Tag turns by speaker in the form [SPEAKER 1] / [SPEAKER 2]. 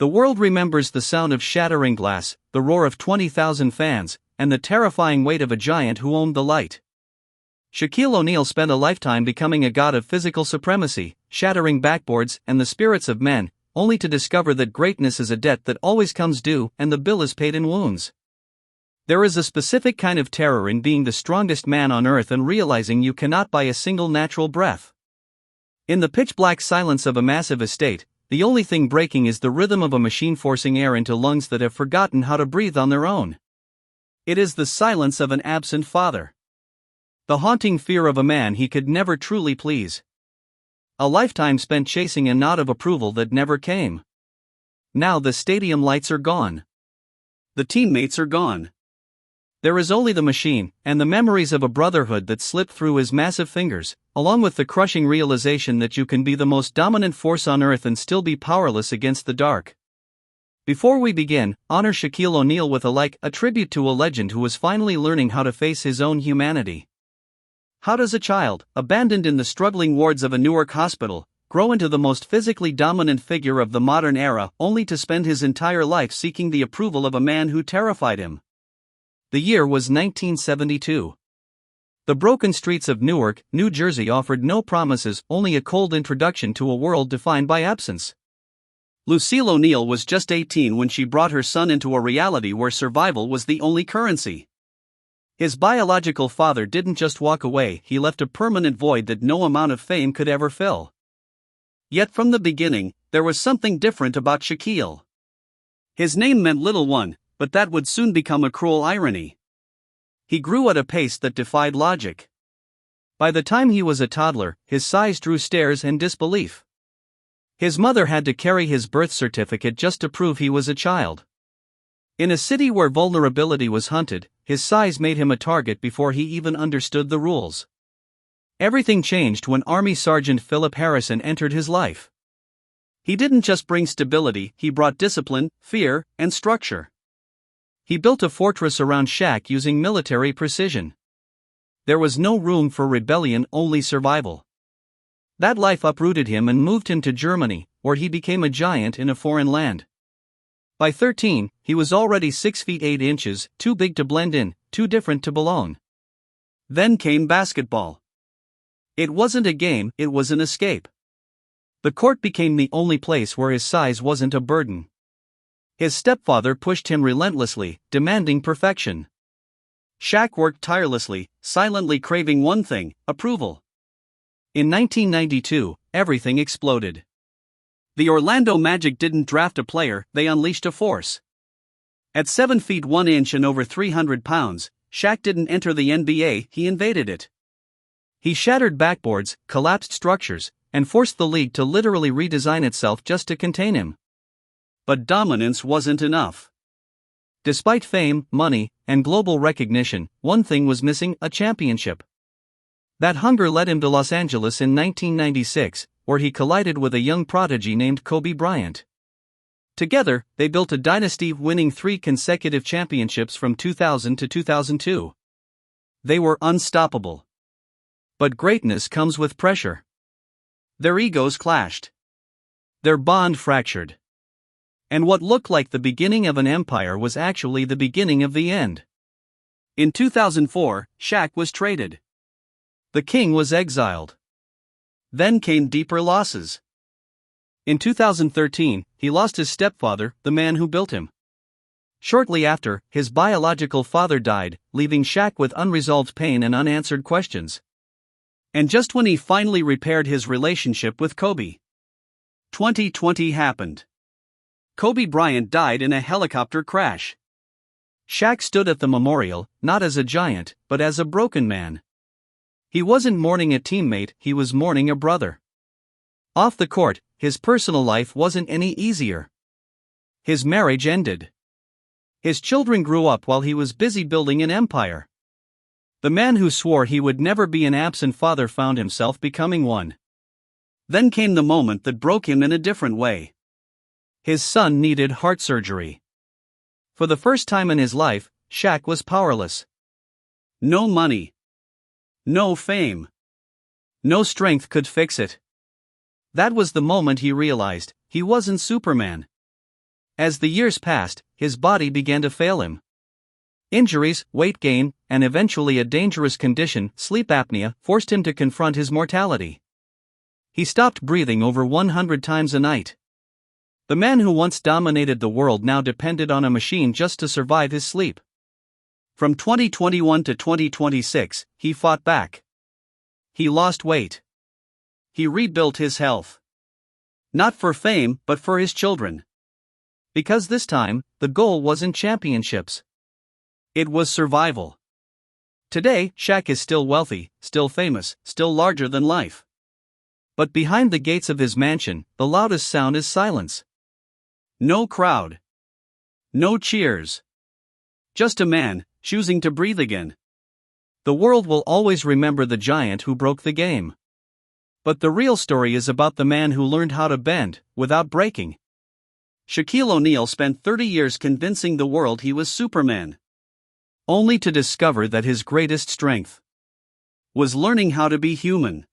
[SPEAKER 1] The world remembers the sound of shattering glass, the roar of 20,000 fans, and the terrifying weight of a giant who owned the light. Shaquille O'Neal spent a lifetime becoming a god of physical supremacy, shattering backboards and the spirits of men, only to discover that greatness is a debt that always comes due and the bill is paid in wounds. There is a specific kind of terror in being the strongest man on earth and realizing you cannot buy a single natural breath. In the pitch-black silence of a massive estate, the only thing breaking is the rhythm of a machine forcing air into lungs that have forgotten how to breathe on their own. It is the silence of an absent father. The haunting fear of a man he could never truly please. A lifetime spent chasing a nod of approval that never came. Now the stadium lights are gone. The teammates are gone. There is only the machine, and the memories of a brotherhood that slipped through his massive fingers, along with the crushing realization that you can be the most dominant force on earth and still be powerless against the dark. Before we begin, honor Shaquille O'Neal with a tribute to a legend who was finally learning how to face his own humanity. How does a child, abandoned in the struggling wards of a Newark hospital, grow into the most physically dominant figure of the modern era, only to spend his entire life seeking the approval of a man who terrified him? The year was 1972. The broken streets of Newark, New Jersey offered no promises, only a cold introduction to a world defined by absence. Lucille O'Neal was just 18 when she brought her son into a reality where survival was the only currency. His biological father didn't just walk away, he left a permanent void that no amount of fame could ever fill. Yet from the beginning, there was something different about Shaquille. His name meant little one, but that would soon become a cruel irony. He grew at a pace that defied logic. By the time he was a toddler, his size drew stares and disbelief. His mother had to carry his birth certificate just to prove he was a child. In a city where vulnerability was hunted, his size made him a target before he even understood the rules. Everything changed when Army Sergeant Philip Harrison entered his life. He didn't just bring stability, he brought discipline, fear, and structure. He built a fortress around Shaq using military precision. There was no room for rebellion, only survival. That life uprooted him and moved him to Germany, where he became a giant in a foreign land. By 13, he was already 6 feet 8 inches, too big to blend in, too different to belong. Then came basketball. It wasn't a game, it was an escape. The court became the only place where his size wasn't a burden. His stepfather pushed him relentlessly, demanding perfection. Shaq worked tirelessly, silently craving one thing: approval. In 1992, everything exploded. The Orlando Magic didn't draft a player, they unleashed a force. At 7 feet 1 inch and over 300 pounds, Shaq didn't enter the NBA, he invaded it. He shattered backboards, collapsed structures, and forced the league to literally redesign itself just to contain him. But dominance wasn't enough. Despite fame, money, and global recognition, one thing was missing: a championship. That hunger led him to Los Angeles in 1996, where he collided with a young prodigy named Kobe Bryant. Together, they built a dynasty, winning 3 consecutive championships from 2000 to 2002. They were unstoppable. But greatness comes with pressure. Their egos clashed. Their bond fractured. And what looked like the beginning of an empire was actually the beginning of the end. In 2004, Shaq was traded. The king was exiled. Then came deeper losses. In 2013, he lost his stepfather, the man who built him. Shortly after, his biological father died, leaving Shaq with unresolved pain and unanswered questions. And just when he finally repaired his relationship with Kobe, 2020 happened. Kobe Bryant died in a helicopter crash. Shaq stood at the memorial, not as a giant, but as a broken man. He wasn't mourning a teammate, he was mourning a brother. Off the court, his personal life wasn't any easier. His marriage ended. His children grew up while he was busy building an empire. The man who swore he would never be an absent father found himself becoming one. Then came the moment that broke him in a different way. His son needed heart surgery. For the first time in his life, Shaq was powerless. No money. No fame. No strength could fix it. That was the moment he realized he wasn't Superman. As the years passed, his body began to fail him. Injuries, weight gain, and eventually a dangerous condition, sleep apnea, forced him to confront his mortality. He stopped breathing over 100 times a night. The man who once dominated the world now depended on a machine just to survive his sleep. From 2021 to 2026, he fought back. He lost weight. He rebuilt his health. Not for fame, but for his children. Because this time, the goal wasn't championships. It was survival. Today, Shaq is still wealthy, still famous, still larger than life. But behind the gates of his mansion, the loudest sound is silence. No crowd. No cheers. Just a man, choosing to breathe again. The world will always remember the giant who broke the game. But the real story is about the man who learned how to bend, without breaking. Shaquille O'Neal spent 30 years convincing the world he was Superman. Only to discover that his greatest strength was learning how to be human.